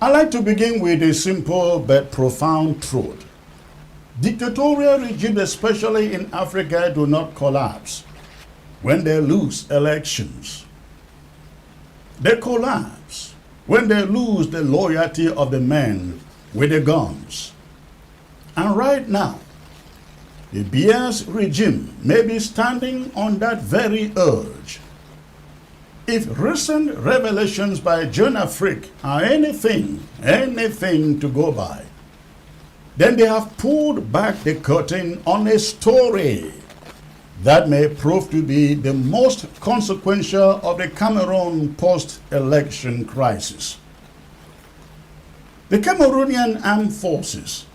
I like to begin with a simple but profound truth. Dictatorial regimes, especially in Africa, do not collapse when they lose elections. They collapse when they lose the loyalty of the men with the guns. And right now, the Bia's regime may be standing on that very urge. If recent revelations by Jeune Afrique are anything to go by, then they have pulled back the curtain on a story that may prove to be the most consequential of the Cameroon post-election crisis. The Cameroonian armed forces,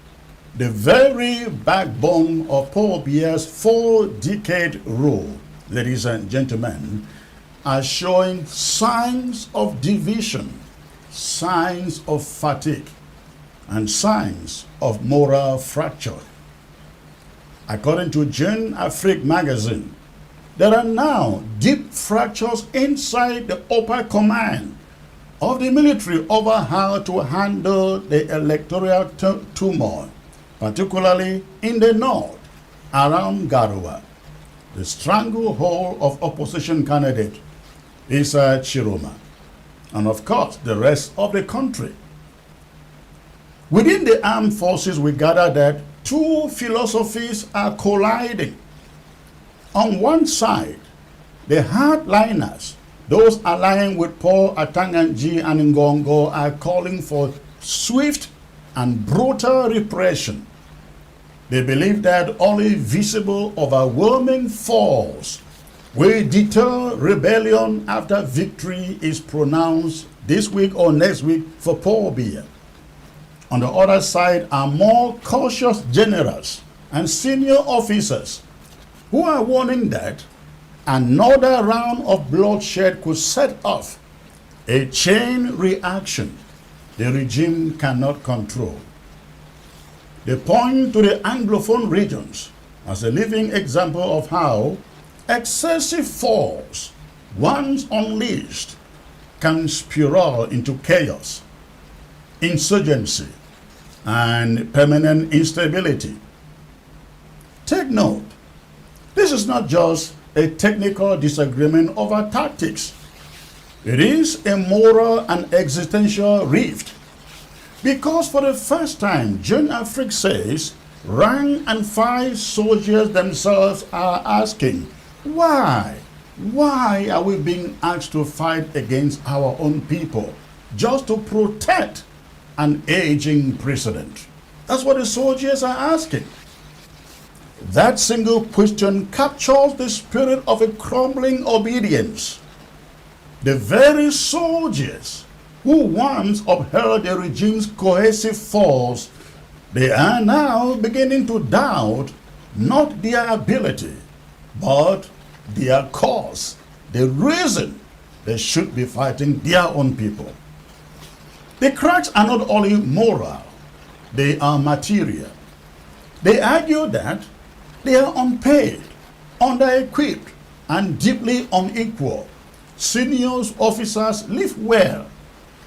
the very backbone of Paul Bia's 4-decade rule, ladies and gentlemen, are showing signs of division, signs of fatigue, and signs of moral fracture. According to Jeune Afrique magazine, there are now deep fractures inside the upper command of the military over how to handle the electoral turmoil, particularly in the north, around Garoua. The stranglehold of opposition candidate Issa Chiroma, and of course the rest of the country. Within the armed forces, we gather that two philosophies are colliding. On one side, the hardliners, those aligning with Paul Atanganji and Ngongo, are calling for swift and brutal repression. They believe that only visible, overwhelming force will deter rebellion after victory is pronounced this week or next week for Paul Biya. On the other side are more cautious generals and senior officers who are warning that another round of bloodshed could set off a chain reaction the regime cannot control. They point to the Anglophone regions as a living example of how excessive force, once unleashed, can spiral into chaos, insurgency, and permanent instability. Take note, this is not just a technical disagreement over tactics. It is a moral and existential rift. Because for the first time, Jeune Afrique says rank and file soldiers themselves are asking, why? Why are we being asked to fight against our own people just to protect an aging president? That's what the soldiers are asking. That single question captures the spirit of a crumbling obedience. The very soldiers who once upheld the regime's cohesive force, they are now beginning to doubt not their ability, but their cause, the reason they should be fighting their own people. The cracks are not only moral, they are material. They argue that they are unpaid, under-equipped, and deeply unequal. Senior officers live well,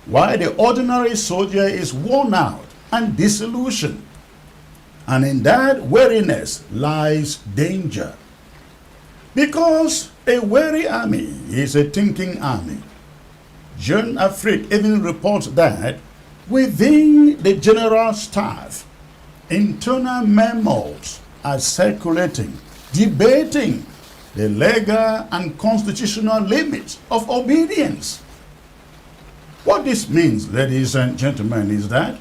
while the ordinary soldier is worn out and disillusioned. And in that weariness lies danger. Because a weary army is a thinking army. Jeune Afrique even reports that within the general staff, internal memos are circulating, debating the legal and constitutional limits of obedience. What this means, ladies and gentlemen, is that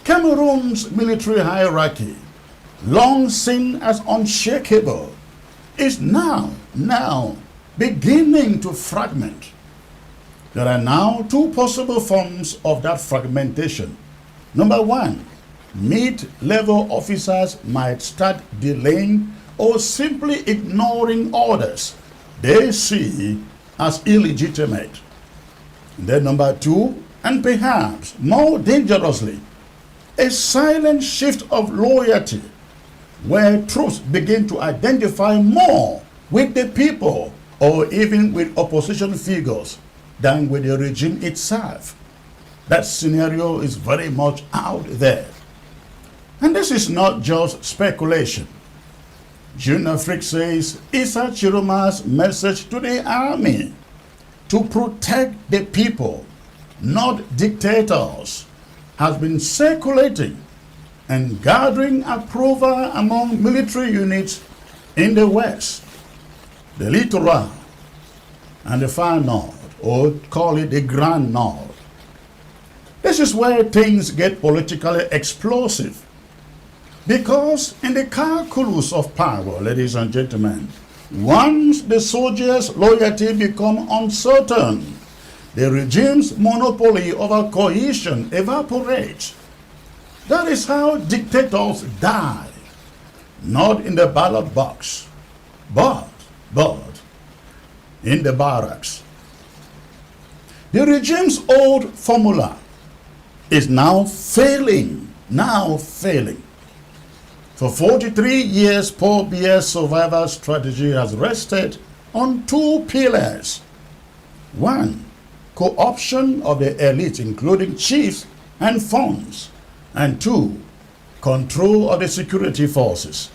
Cameroon's military hierarchy, long seen as unshakable, is now beginning to fragment. There are now two possible forms of that fragmentation. Number one, mid-level officers might start delaying or simply ignoring orders they see as illegitimate. Then number two, and perhaps more dangerously, a silent shift of loyalty where troops begin to identify more with the people or even with opposition figures than with the regime itself. That scenario is very much out there. And this is not just speculation. June Afrique says Issa Chiroma's message to the army to protect the people, not dictators, has been circulating and gathering approval among military units in the West, the Littoral, and the Far North, or call it the Grand North. This is where things get politically explosive. Because in the calculus of power, ladies and gentlemen, once the soldiers' loyalty becomes uncertain, the regime's monopoly over cohesion evaporates. That is how dictators die. Not in the ballot box, but in the barracks. The regime's old formula is now failing. For 43 years, Paul Biya's survival strategy has rested on two pillars. One, co-option of the elite, including chiefs and funds. And two, control of the security forces.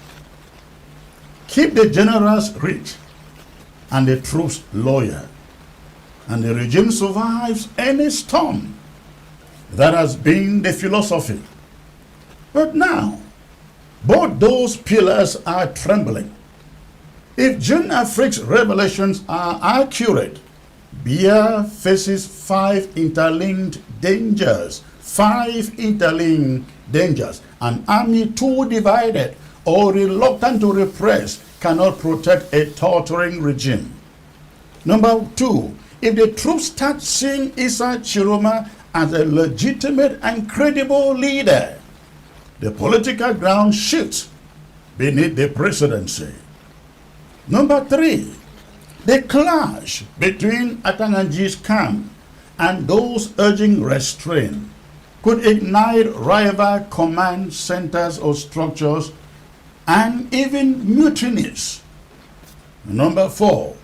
Keep the generals rich and the troops loyal, and the regime survives any storm. That has been the philosophy. But now, both those pillars are trembling. If Jeune Afrique's revelations are accurate, Biya faces five interlinked dangers. An army too divided or reluctant to repress cannot protect a torturing regime. Number two, if the troops start seeing Issa Chiroma as a legitimate and credible leader, the political ground shifts beneath the presidency. Number three, the clash between Atanganji's camp and those urging restraint could ignite rival command centers or structures and even mutinies. Number four,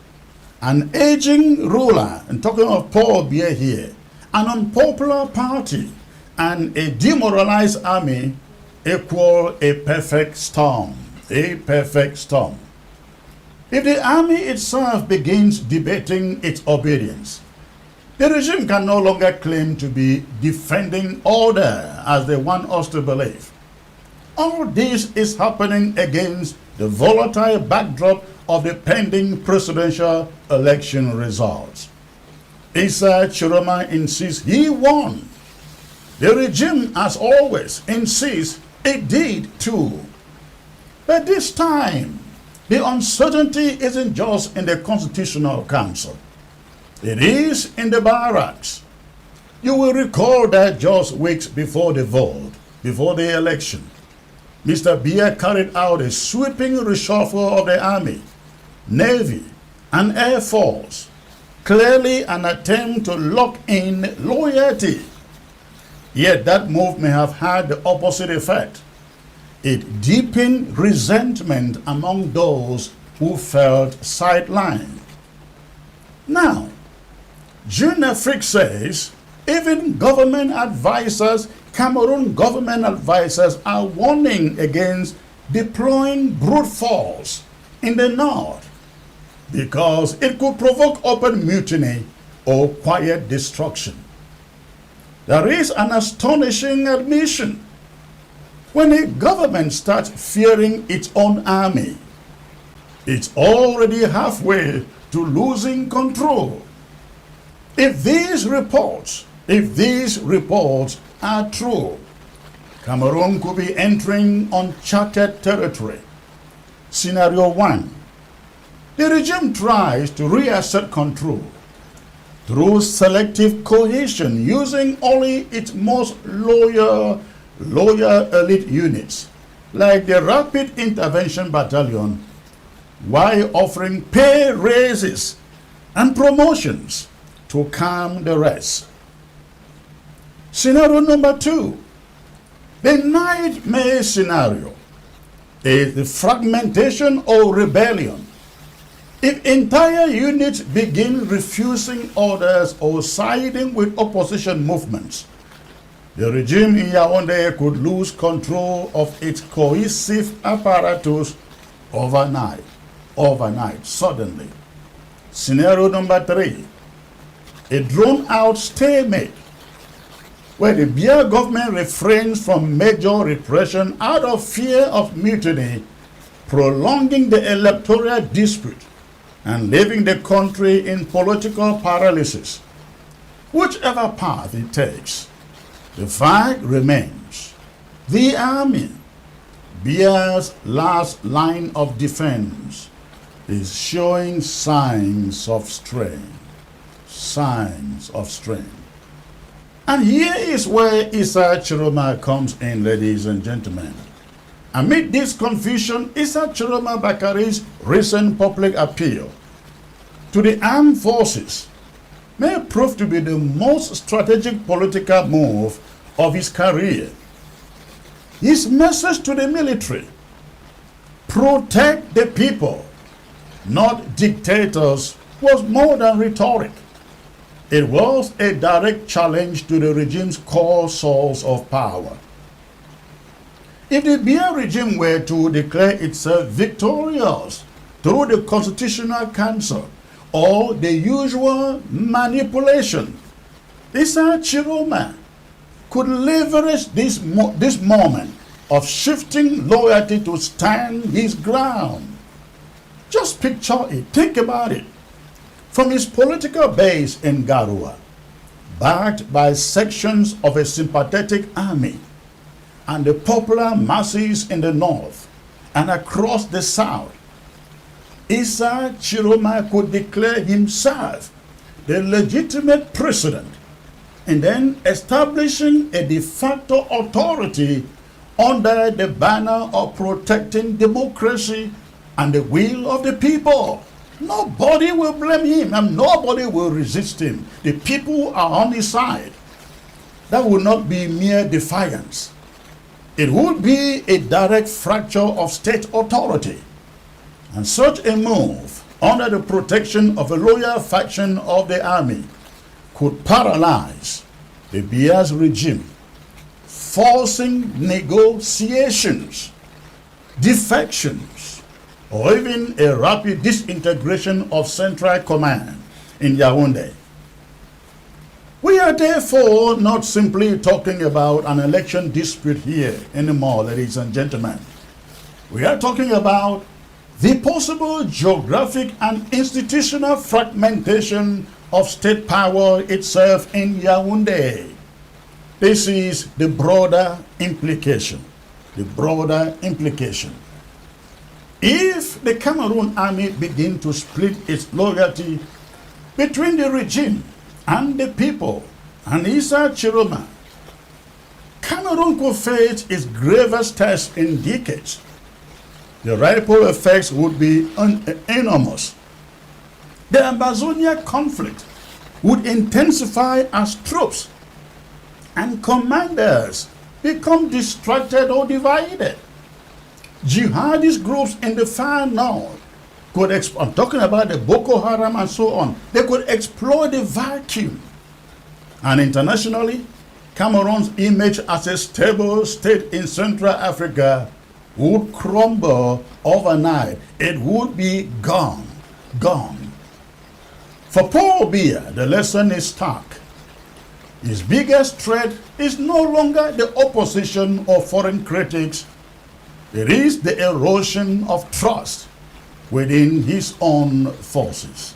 an aging ruler, and talking of Paul Biya here, an unpopular party and a demoralized army equal a perfect storm. If the army itself begins debating its obedience, the regime can no longer claim to be defending order as they want us to believe. All this is happening against the volatile backdrop of the pending presidential election results. Issa Chiroma insists he won. The regime, as always, insists it did too. But this time, the uncertainty isn't just in the Constitutional Council. It is in the barracks. You will recall that just weeks before the vote, before the election, Mr. Biya carried out a sweeping reshuffle of the Army, Navy, and Air Force, clearly an attempt to lock in loyalty. Yet that move may have had the opposite effect. It deepened resentment among those who felt sidelined. Now, Jeune Afrique says even government advisors, Cameroon government advisors, are warning against deploying brute force in the north because it could provoke open mutiny or quiet destruction. There is an astonishing admission. When a government starts fearing its own army, it's already halfway to losing control. If these reports are true, Cameroon could be entering uncharted territory. Scenario 1. The regime tries to reassert control through selective cohesion using only its most loyal elite units, like the Rapid Intervention Battalion, while offering pay raises and promotions to calm the rest. Scenario number 2. The nightmare scenario is the fragmentation or rebellion. If entire units begin refusing orders or siding with opposition movements, the regime in Yaoundé could lose control of its cohesive apparatus overnight, suddenly. Scenario number 3, a drawn-out stalemate where the Biya government refrains from major repression out of fear of mutiny, prolonging the electoral dispute and leaving the country in political paralysis. Whichever path it takes, the fact remains, the army, Biya's last line of defense, is showing signs of strength. Signs of strength. And here is where Issa Chiroma comes in, ladies and gentlemen. Amid this confusion, Issa Chiroma Bakari's recent public appeal to the armed forces may prove to be the most strategic political move of his career. His message to the military: protect the people, not dictators, was more than rhetoric. It was a direct challenge to the regime's core source of power. If the Biya regime were to declare itself victorious through the Constitutional Council or the usual manipulation, Issa Chiroma could leverage this moment of shifting loyalty to stand his ground. Just picture it, think about it. From his political base in Garoua, backed by sections of a sympathetic army, and the popular masses in the north and across the south, Issa Chiroma could declare himself the legitimate president and then establishing a de facto authority under the banner of protecting democracy and the will of the people. Nobody will blame him and nobody will resist him. The people are on his side. That would not be mere defiance. It would be a direct fracture of state authority. And such a move, under the protection of a loyal faction of the army, could paralyze the Biya's regime, forcing negotiations, defections, or even a rapid disintegration of Central Command in Yaoundé. We are therefore not simply talking about an election dispute here anymore, ladies and gentlemen. We are talking about the possible geographic and institutional fragmentation of state power itself in Yaoundé. This is the broader implication. The broader implication. If the Cameroon army begin to split its loyalty between the regime and the people and Issa Chiroma, Cameroon could face its gravest test in decades. The ripple effects would be enormous. The Ambazonia conflict would intensify as troops and commanders become distracted or divided. Jihadist groups in the far north could, I'm talking about the Boko Haram and so on, they could exploit the vacuum. And internationally, Cameroon's image as a stable state in Central Africa would crumble overnight. It would be gone. For Paul Biya, the lesson is stark. His biggest threat is no longer the opposition or foreign critics. It is the erosion of trust within his own forces.